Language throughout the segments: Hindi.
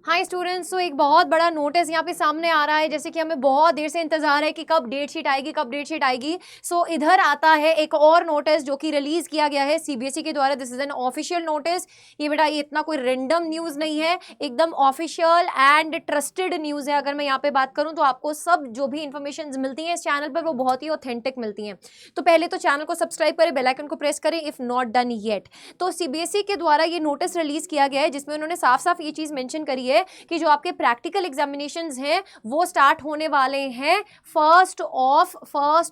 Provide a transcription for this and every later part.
हाय स्टूडेंट्स, तो एक बहुत बड़ा नोटिस यहाँ पे सामने आ रहा है, जैसे कि हमें बहुत देर से इंतजार है कि कब डेट शीट आएगी, कब डेट शीट आएगी। सो इधर आता है एक और नोटिस जो कि रिलीज किया गया है सीबीएसई के द्वारा। This is an official notice. ये बेटा ये इतना कोई रेंडम न्यूज नहीं है, एकदम ऑफिशियल एंड ट्रस्टेड न्यूज है। अगर मैं यहाँ पे बात करूँ तो आपको सब जो भी इंफॉर्मेशन मिलती है इस चैनल पर वो बहुत ही ऑथेंटिक मिलती हैं। तो पहले तो चैनल को सब्सक्राइब करें, बेल आइकन को प्रेस करें इफ नॉट डन येट। तो सीबीएसई के द्वारा ये नोटिस रिलीज किया गया है जिसमें उन्होंने साफ साफ ये चीज मेंशन करी है कि जो आपके प्रैक्टिकल एग्जामिनेशंस हैं वो स्टार्ट होने वाले हैं फर्स्ट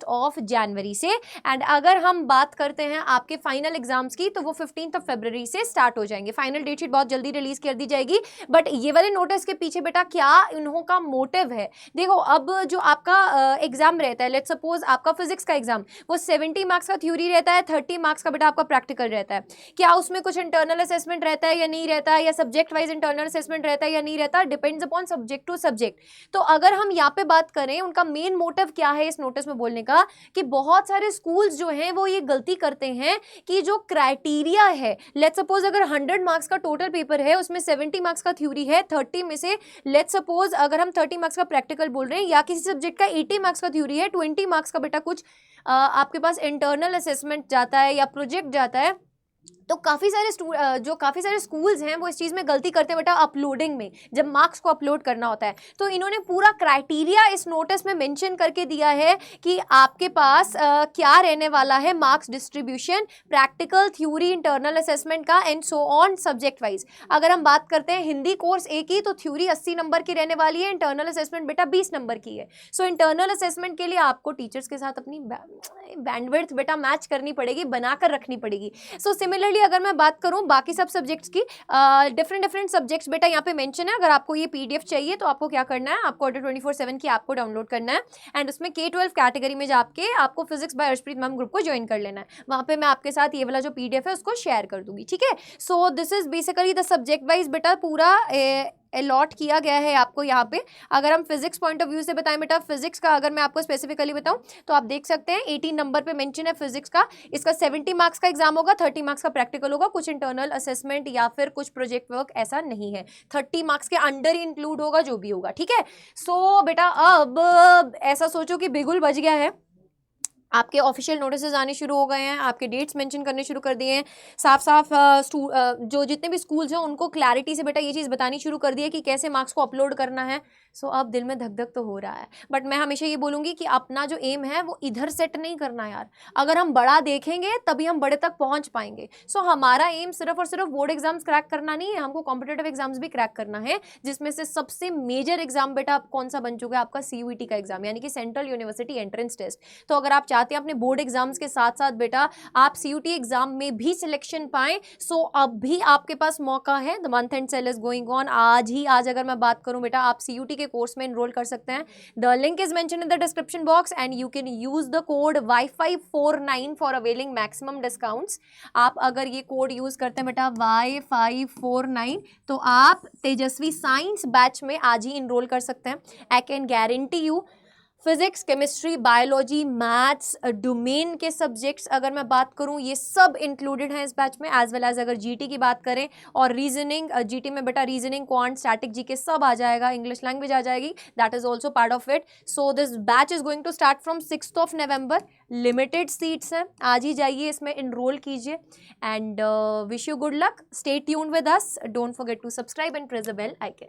ऑफ जनवरी से। एंड अगर हम बात करते हैं आपके फाइनल एग्जाम्स की तो वो 15 फरवरी से स्टार्ट हो जाएंगे। फाइनल डेट शीट बहुत जल्दी रिलीज कर दी जाएगी। बट ये वाले नोटिस के पीछे बेटा क्या इन्हों का मोटिव है, देखो अब जो आपका एग्जाम रहता है, लेट्स सपोज आपका फिजिक्स का एग्जाम, वो 70 मार्क्स का थ्योरी रहता है, 30 मार्क्स का बेटा आपका प्रैक्टिकल रहता है। क्या उसमें कुछ इंटरनल असेसमेंट रहता है या नहीं रहता है, या सब्जेक्ट वाइज इंटरनल असेसमेंट रहता है या नहीं रहता, depends upon subject to subject. तो अगर हम यहाँ पे बात करें उनका मेन मोटिव क्या है इस नोटिस में बोलने का, कि बहुत सारे स्कूल्स जो हैं वो ये गलती करते हैं कि जो क्राइटेरिया है, लेट्स सपोज अगर 100 मार्क्स का टोटल पेपर है उसमें 70 मार्क्स का थ्योरी है, 30 में से लेट्स सपोज अगर हम 30 मार्क्स का प्रैक्टिकल बोल रहे हैं, या किसी सब्जेक्ट का 80 मार्क्स का थ्योरी है, 20 मार्क्स का बेटा कुछ आपके पास इंटरनल असेसमेंट जाता है या प्रोजेक्ट जाता है। तो काफ़ी सारे स्कूल्स हैं वो इस चीज़ में गलती करते हैं बेटा, अपलोडिंग में जब मार्क्स को अपलोड करना होता है। तो इन्होंने पूरा क्राइटेरिया इस नोटिस में मेंशन करके दिया है कि आपके पास क्या रहने वाला है, marks distribution, practical, theory, internal assessment का and so on subject wise. अगर हम बात करते हैं हिंदी कोर्स ए की तो थ्योरी 80 नंबर की रहने वाली है, इंटरनल असेसमेंट बेटा 20 नंबर की है। सो इंटरनल असेसमेंट के लिए आपको टीचर्स के साथ अपनी बैंडविड्थ बेटा मैच करनी पड़ेगी, बनाकर रखनी पड़ेगी। सो सिमिलरली अगर मैं बात करूं बाकी सब सब्जेक्ट्स की, डिफरेंट सब्जेक्ट्स बेटा यहाँ पे मेंशन है। अगर आपको ये पीडीएफ चाहिए तो आपको क्या करना है, आपको ऑर्डर 24/7 की ऐप को डाउनलोड करना है एंड उसमें K12 कैटेगरी में जाके आपको physics bye Arshpreet ma'am group को ज्वाइन कर लेना है। वहाँ पे मैं आपके साथ ये वाला जो पीडीएफ है उसको शेयर कर दूंगी, ठीक है। So this is basically the subject wise बेटा पूरा अलॉट किया गया है आपको यहाँ पे। अगर हम फिजिक्स पॉइंट ऑफ व्यू से बताएं बेटा, फिजिक्स का अगर मैं आपको स्पेसिफिकली बताऊं तो आप देख सकते हैं 18 नंबर पे मेंशन है फिजिक्स का। इसका 70 मार्क्स का एग्जाम होगा, 30 मार्क्स का प्रैक्टिकल होगा, कुछ इंटरनल असेसमेंट या फिर कुछ प्रोजेक्ट वर्क ऐसा नहीं है, 30 मार्क्स के अंडर ही इंक्लूड होगा जो भी होगा, ठीक है। सो बेटा अब ऐसा सोचो कि बिगुल बज गया है, आपके ऑफिशियल नोटिसेस आने शुरू हो गए हैं, आपके डेट्स मेंशन करने शुरू कर दिए हैं, साफ साफ जो जितने भी स्कूल्स हैं उनको क्लैरिटी से बेटा ये चीज़ बतानी शुरू कर दी है कि कैसे मार्क्स को अपलोड करना है। सो अब दिल में धक धक तो हो रहा है, बट मैं हमेशा ये बोलूँगी कि अपना जो एम है वो इधर सेट नहीं करना यार। अगर हम बड़ा देखेंगे तभी हम बड़े तक पहुँच पाएंगे। सो हमारा एम सिर्फ और सिर्फ बोर्ड एग्जाम्स क्रैक करना नहीं है, हमको कॉम्पिटेटिव एग्जाम्स भी क्रैक करना है, जिसमें से सबसे मेजर एग्जाम बेटा कौन सा बन चुका है, आपका CUET का एग्जाम, यानी कि सेंट्रल यूनिवर्सिटी एंट्रेंस टेस्ट। तो अगर आप चाहते हैं अपने बोर्ड एग्जाम्स के साथ साथ बेटा आप CUT एग्जाम में भी सिलेक्शन पाएं, सो अब भी आपके पास मौका है। The month end sale is going on. आज अगर मैं बात करूं बेटा, आप CUT के कोर्स में एनरोल कर सकते हैं। The link is mention in the description box and you can use the code Y549 for availing maximum discounts. आप अगर ये कोड यूज करते हैं बेटा Y549 तो आप तेजस्वी साइंस बैच में आज ही इनरोल कर सकते हैं। I can guarantee you physics, chemistry, biology, maths, domain के सब्जेक्ट्स अगर मैं बात करूं ये सब इंक्लूडेड हैं इस बैच में, एज वेल एज अगर जीटी की बात करें और रीजनिंग, जीटी में बेटा रीजनिंग, क्वांट, स्टैटिक, जीके सब आ जाएगा, इंग्लिश लैंग्वेज आ जाएगी, that is also part of it. So this batch is going to start from 6 November. Limited seats हैं, आज ही जाइए इसमें इनरोल कीजिए and wish you good luck. Stay tuned with us, don't forget to subscribe and press the bell icon.